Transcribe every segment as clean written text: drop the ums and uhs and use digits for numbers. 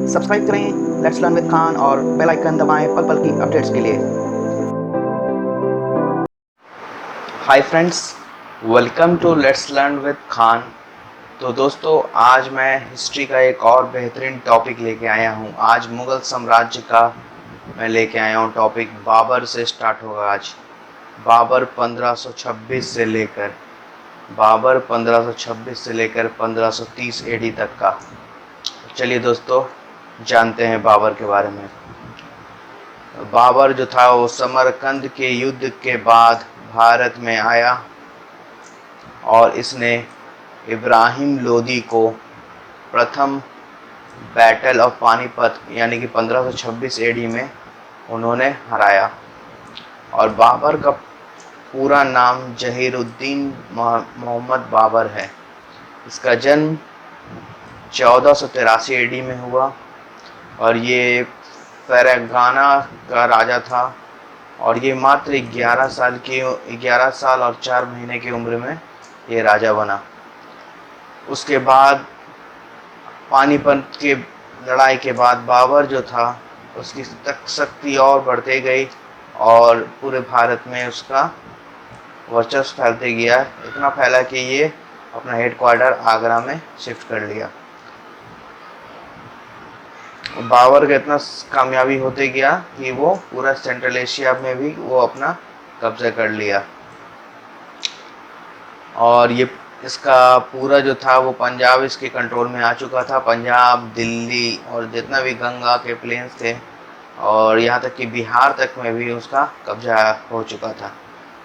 Subscribe करें let's learn with Khan और bell icon दबाएं पल पल की अपडेट्स के लिए। Hi friends, welcome to let's learn with Khan. तो दोस्तों, आज मैं हिस्ट्री का एक और बेहतरीन टॉपिक लेके आया हूँ। आज मुग़ल साम्राज्य का मैं लेके आया हूँ टॉपिक। बाबर से स्टार्ट होगा आज। बाबर 1526 से लेकर 1530 एडी तक का। चलिए दोस्तों, जानते हैं बाबर के बारे में। बाबर जो था वो समरकंद के युद्ध के बाद भारत में आया और इसने इब्राहिम लोदी को प्रथम बैटल ऑफ पानीपत यानी कि 1526 एडी में उन्होंने हराया। और बाबर का पूरा नाम जहीरुद्दीन मोहम्मद बाबर है। इसका जन्म 1483 एडी में हुआ और ये फरगाना का राजा था। और ये मात्र 11 साल और 4 महीने की उम्र में ये राजा बना। उसके बाद पानीपत के लड़ाई के बाद बाबर जो था उसकी शक्ति और बढ़ते गई और पूरे भारत में उसका वर्चस्व फैलते गया। इतना फैला कि ये अपना हेडक्वार्टर आगरा में शिफ्ट कर लिया। बाबर का इतना कामयाबी होते गया कि वो पूरा सेंट्रल एशिया में भी वो अपना कब्जा कर लिया। और ये इसका पूरा जो था वो पंजाब इसके कंट्रोल में आ चुका था। पंजाब, दिल्ली और जितना भी गंगा के प्लेन्स थे और यहाँ तक कि बिहार तक में भी उसका कब्जा हो चुका था।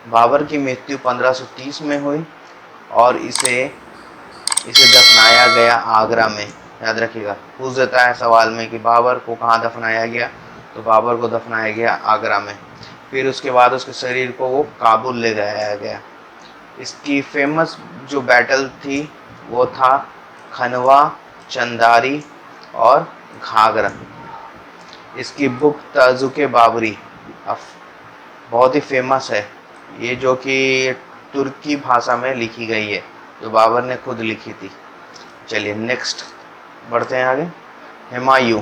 बाबर की मृत्यु 1530 में हुई और इसे दफनाया गया आगरा में। याद रखिएगा, पूछ देता है सवाल में कि बाबर को कहाँ दफनाया गया, तो बाबर को दफनाया गया आगरा में। फिर उसके बाद उसके शरीर को वो काबुल ले जाया गया। इसकी फेमस जो बैटल थी वो था खनवा, चंदारी और घाघरा। इसकी बुक ताजुके बाबरी बहुत ही फेमस है, ये जो कि तुर्की भाषा में लिखी गई है, जो बाबर ने खुद लिखी थी। चलिए नेक्स्ट बढ़ते हैं आगे। हुमायूं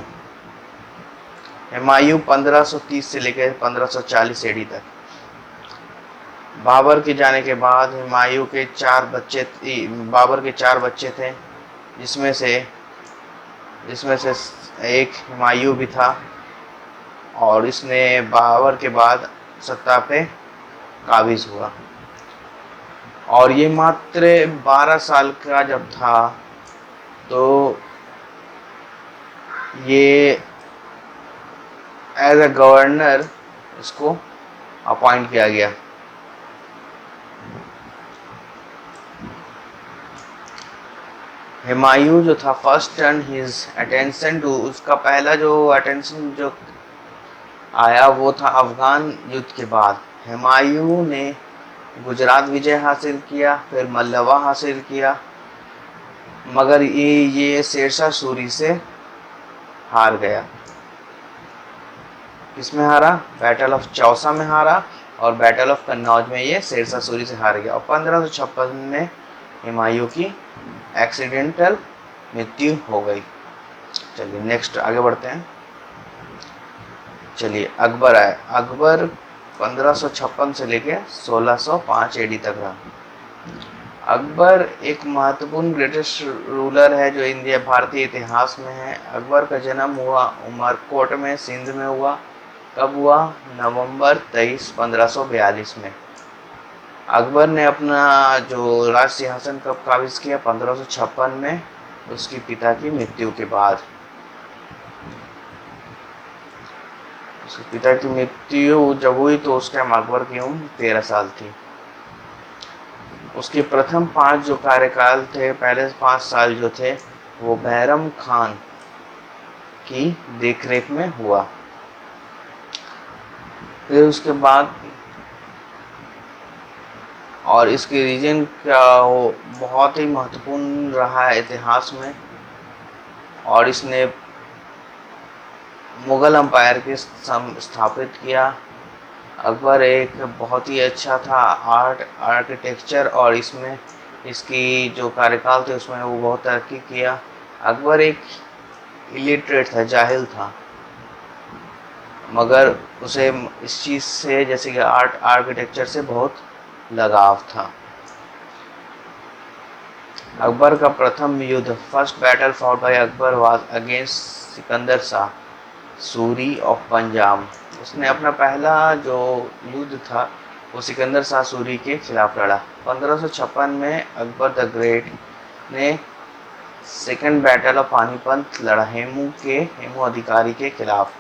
1530 से लेकर 1540 एडी तक। बाबर के जाने के बाद बाबर के 4 बच्चे थे, जिसमें से एक हुमायूं भी था और इसने बाबर के बाद सत्ता पे काबिज हुआ। और ये मात्र 12 साल का जब था तो ये एज अ गवर्नर इसको अपॉइंट किया गया। हुमायूं जो था first turn his attention to, उसका पहला जो अटेंशन जो आया वो था अफगान युद्ध के बाद। हुमायूं ने गुजरात विजय हासिल किया, फिर मल्लवा हासिल किया, मगर ये शेरशाह सूरी से हार गया। किसमें हारा? बैटल ऑफ चौसा में हारा और बैटल ऑफ कन्नौज में ये शेरशाह सूरी से हार गया। और 1556 में हुमायूं की एक्सीडेंटल मृत्यु हो गई। चलिए नेक्स्ट आगे बढ़ते हैं। चलिए अकबर आए। अकबर 1556 से लेके 1605 एडी तक रहा। अकबर एक महत्वपूर्ण ब्रिटिश रूलर है जो भारतीय इतिहास में है। अकबर का जन्म हुआ उमरकोट में, सिंध में हुआ। कब हुआ? नवंबर 23, 1542 में। अकबर ने अपना जो राज सिंहासन कब काबिज किया? 1556 में, उसके पिता की मृत्यु के बाद। उसके पिता की मृत्यु जब हुई तो उस टाइम अकबर की उम्र 13 साल थी। उसके प्रथम 5 जो कार्यकाल थे, पहले 5 साल जो थे वो बैरम खान की देखरेख में हुआ। फिर उसके बाद और इसके रीजन का वो बहुत ही महत्वपूर्ण रहा है इतिहास में। और इसने मुग़ल एम्पायर के स्थापित किया। अकबर एक बहुत ही अच्छा था आर्किटेक्चर और इसकी जो कार्यकाल थे उसमें वो बहुत तरक्की किया। अकबर एक इलिटरेट था, जाहिल था, मगर उसे इस चीज़ से जैसे कि आर्ट आर्किटेक्चर से बहुत लगाव था। अकबर का प्रथम युद्ध, first battle fought by Akbar was against Sikandar Shah Suri of Punjab. उसने अपना पहला जो युद्ध था वो सिकंदर शाह सूरी के खिलाफ लड़ा। 1556 में अकबर द ग्रेट ने सेकेंड बैटल ऑफ पानीपत लड़ा हेमू अधिकारी के खिलाफ।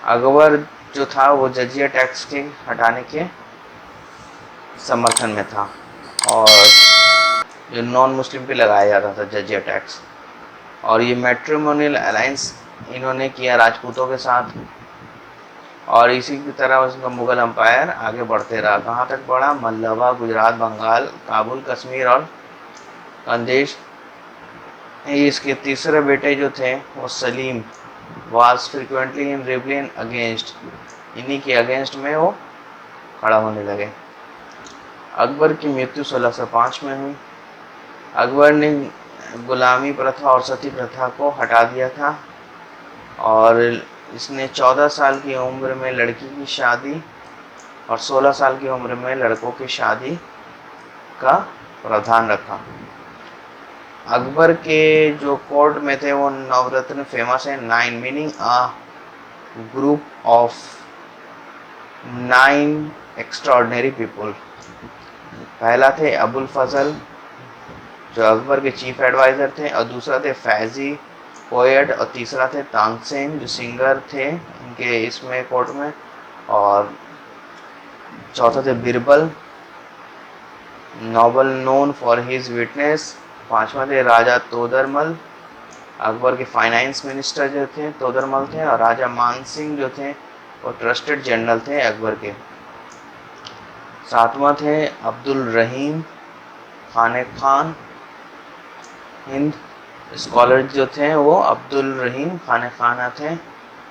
अकबर जो था वो जजिया टैक्स के हटाने के समर्थन में था और जो नॉन मुस्लिम पे लगाया जाता था जजिया टैक्स। और ये मैट्रिमोनियल अलायंस इन्होंने किया राजपूतों के साथ, और इसी की तरह उसका मुगल एम्पायर आगे बढ़ते रहा। कहाँ तक बढ़ा? मल्लवा, गुजरात, बंगाल, काबुल, कश्मीर और कंदेश। इसके तीसरे बेटे जो थे वो Salim was frequently in rebellion against, इन्हीं के अगेंस्ट में वो खड़ा होने लगे। अकबर की मृत्यु 1605 में हुई। अकबर ने गुलामी प्रथा और सती प्रथा को हटा दिया था और इसने 14 साल की उम्र में लड़की की शादी और 16 साल की उम्र में लड़कों की शादी का प्रावधान रखा। अकबर के जो कोर्ट में थे वो नवरत्न फेमस है, 9 meaning a group of 9 extraordinary people. पहला थे अबुल फजल जो अकबर के चीफ एडवाइज़र थे, और दूसरा थे फैज़ी पोएट, और तीसरा थे तानसेन जो सिंगर थे इनके इसमें कोर्ट में, और चौथा थे Birbal noble known for his witness, पांचवा थे राजा तोदरमल, अकबर के फाइनेंस मिनिस्टर जो थे तोदरमल थे, और राजा मानसिंह जो थे वो ट्रस्टेड जनरल थे अकबर के। सातवां थे अब्दुल रहीम खाने खान हिंद, स्कॉलर जो थे वो अब्दुल रहीम खाने खाना थे।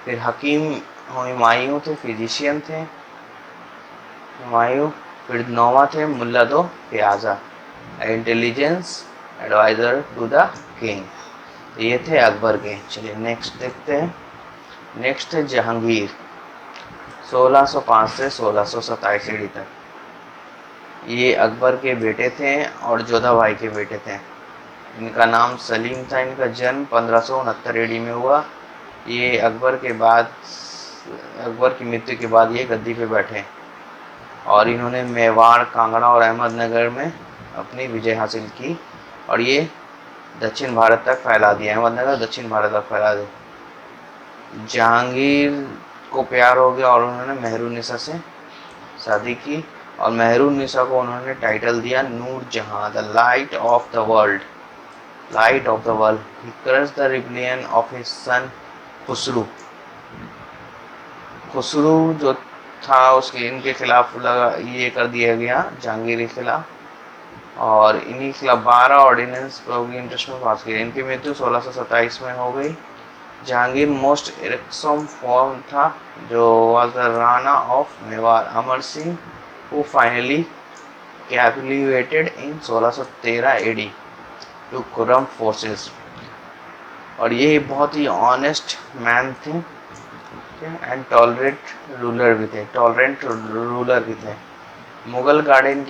फिर हकीम हुमायूं थे, फिजिशियन थे हुमायूं। फिर नौवां थे Mulla Do Piyaza, intelligence adviser to the king. तो ये थे अकबर के। चलिए नेक्स्ट देखते हैं। नेक्स्ट है जहांगीर, 1605 से 1627 ईस्वी तक। ये अकबर के बेटे थे और जोधा भाई के बेटे थे। इनका नाम सलीम था। इनका जन्म 1569 ईडी में हुआ। ये अकबर की मृत्यु के बाद ये गद्दी पे बैठे और इन्होंने मेवाड़, कांगड़ा और अहमदनगर में अपनी विजय हासिल की और ये दक्षिण भारत तक फैला दिया। अहमदनगर दक्षिण भारत तक फैला दिया। जहांगीर को प्यार हो गया और उन्होंने मेहरुन्निसा से शादी की और मेहरुन्निसा को उन्होंने टाइटल दिया नूर जहां, the light of the world. Light of the world. He crushed the rebellion of his son Khusru. Khusru जो था उसके इनके खिलाफ ये कर दिया गया जहांगीर के खिलाफ, और इन्हीं के खिलाफ 12 ऑर्डिनेंस इंटरेस्ट में पास किए। इनकी मृत्यु 1627 में हो गई। जहांगीर मोस्ट इरेक्सम फॉर्म था जो was the Rana of Mewar Amar Singh, who finally capitulated in 1613 AD to Khurram forces. और ये बहुत ही ऑनेस्ट मैन थे एंड टॉलरेंट रूलर भी थे। मुगल गार्डन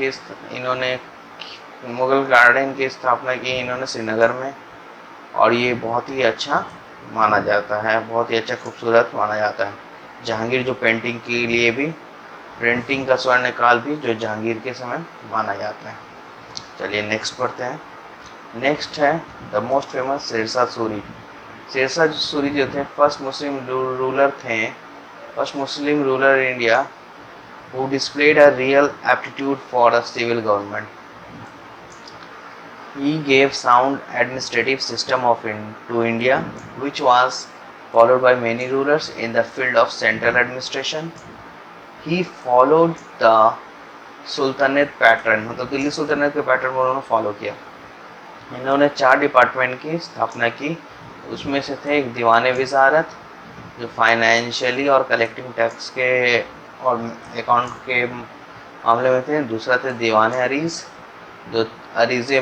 की स्थापना की इन्होंने श्रीनगर में, और ये बहुत ही अच्छा माना जाता है, बहुत ही अच्छा खूबसूरत माना जाता है। जहांगीर जो पेंटिंग के लिए भी, पेंटिंग का स्वर्णकाल भी जो जहांगीर के समय माना जाता है। चलिए नेक्स्ट पढ़ते हैं। नेक्स्ट है the most famous Sher Shah Suri. Sher Shah Suri जो थे first Muslim ruler in India who displayed a real aptitude for a civil government. He gave sound administrative system to India, which was followed by many rulers in the field of central administration. He followed the sultanate pattern, मतलब Delhi sultanate के pattern को उन्होंने follow किया। इन्होंने 4 department की स्थापना की। उसमें से थे एक दीवान वजारत जो फाइनेंशियली और कलेक्टिंग टैक्स के और अकाउंट के मामले में थे। दूसरा थे दीवान अरीज जो अरीज़े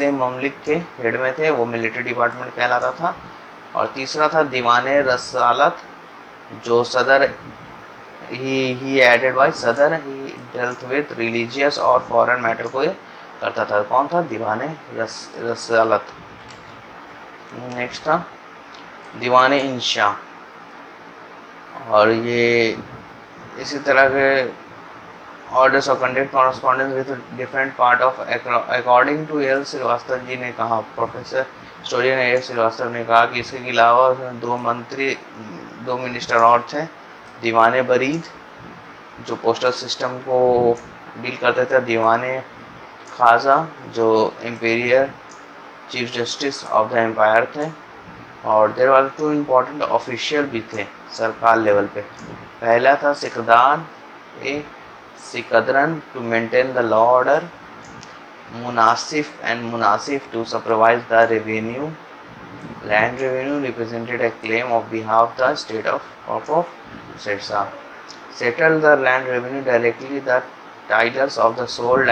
ममलिक के हेड में थे, वो मिलिट्री डिपार्टमेंट कहलाता था। और तीसरा था दीवाने रसालत, जो सदर ही एडेड बाय सदर, ही डेल्थ विद रिलीजियस और फॉरेन मैटर को ये करता था। कौन था? दीवाने रसालत। नेक्स्ट था दीवाने इंशा, और ये इसी तरह के orders of conduct correspondence with different part of according to L Shrivastava ji ने कहा, प्रोफेसर हिस्टोरियन एल श्रीवास्तव ने कहा कि इसके अलावा दो मिनिस्टर और थे, दीवाने बरीद जो पोस्टल सिस्टम को डील करते थे, दीवाने खाजा जो imperial chief justice of the empire थे, और there are two important official भी थे सरकार लेवल पे। पहला था सिकदार ए सिकदरन to maintain the law order, मुनासिफ एंड मुनासिफ to supervise the revenue, land revenue represented a claim of behalf the state of Sirsa, settled the land revenue directly the titles of the sold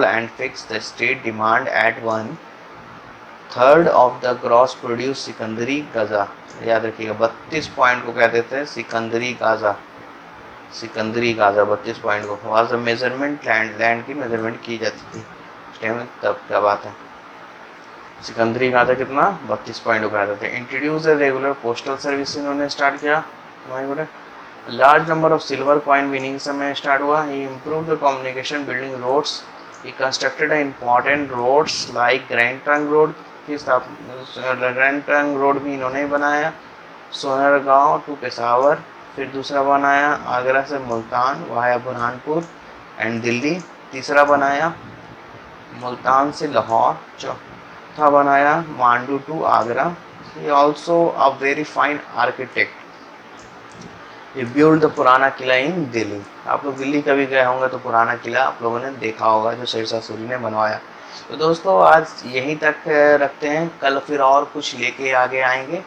and fixed the state demand at 1/3 of the gross produce सिकंदरी Gaza. याद रखिएगा 32 point को कहते थे सिकंदरी Gaza. 32 point को was the measurement, land की measurement की जाती थी उस टाइम में, तब क्या बात है। सिकंदरी गाजा कितना? 32 पॉइंट को कहते थे। Introduce the regular postal service इन्होंने स्टार्ट किया। Large number of silver coin minting समय स्टार्ट हुआ। He improve the communication building roads, he constructed important roads like grand trunk road की स्थापना, ग्रैंड ट्रंक रोड भी इन्होंने बनाया। सोनरगांव टू पेशावर, फिर दूसरा बनाया आगरा से मुल्तान वाया बुरहानपुर एंड दिल्ली, तीसरा बनाया मुल्तान से लाहौर, चौथा बनाया Mandu to Agra. He also a very fine architect, ये बिल्ड द पुराना किला इन दिल्ली। आप लोग दिल्ली कभी गए होंगे तो पुराना किला आप लोगों ने देखा होगा जो शेरशाह सूरी ने बनवाया। तो दोस्तों आज यहीं तक रखते हैं, कल फिर और कुछ लेके आगे आएंगे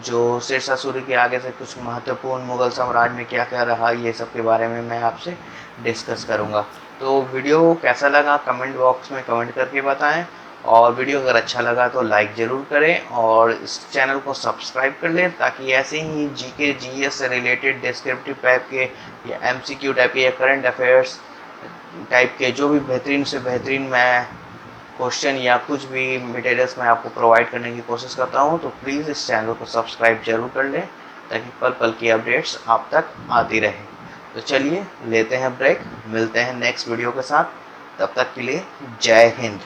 जो शेरशाह सूरी के आगे से कुछ महत्वपूर्ण मुगल साम्राज्य में क्या क्या रहा, ये सब के बारे में मैं आपसे डिस्कस करूँगा। तो वीडियो कैसा लगा कमेंट बॉक्स में कमेंट करके बताएं, और वीडियो अगर अच्छा लगा तो लाइक ज़रूर करें और इस चैनल को सब्सक्राइब कर लें, ताकि ऐसे ही जीके जीएस से रिलेटेड डिस्क्रिप्टिव टाइप के या एमसीक्यू टाइप के या करंट अफेयर्स टाइप के जो भी बेहतरीन से बेहतरीन मैं क्वेश्चन या कुछ भी मटेरियल्स मैं आपको प्रोवाइड करने की कोशिश करता हूँ। तो प्लीज़ इस चैनल को सब्सक्राइब जरूर कर लें, ताकि पल पल की अपडेट्स आप तक आती रहे। तो चलिए लेते हैं ब्रेक, मिलते हैं नेक्स्ट वीडियो के साथ, तब तक के लिए जय हिंद।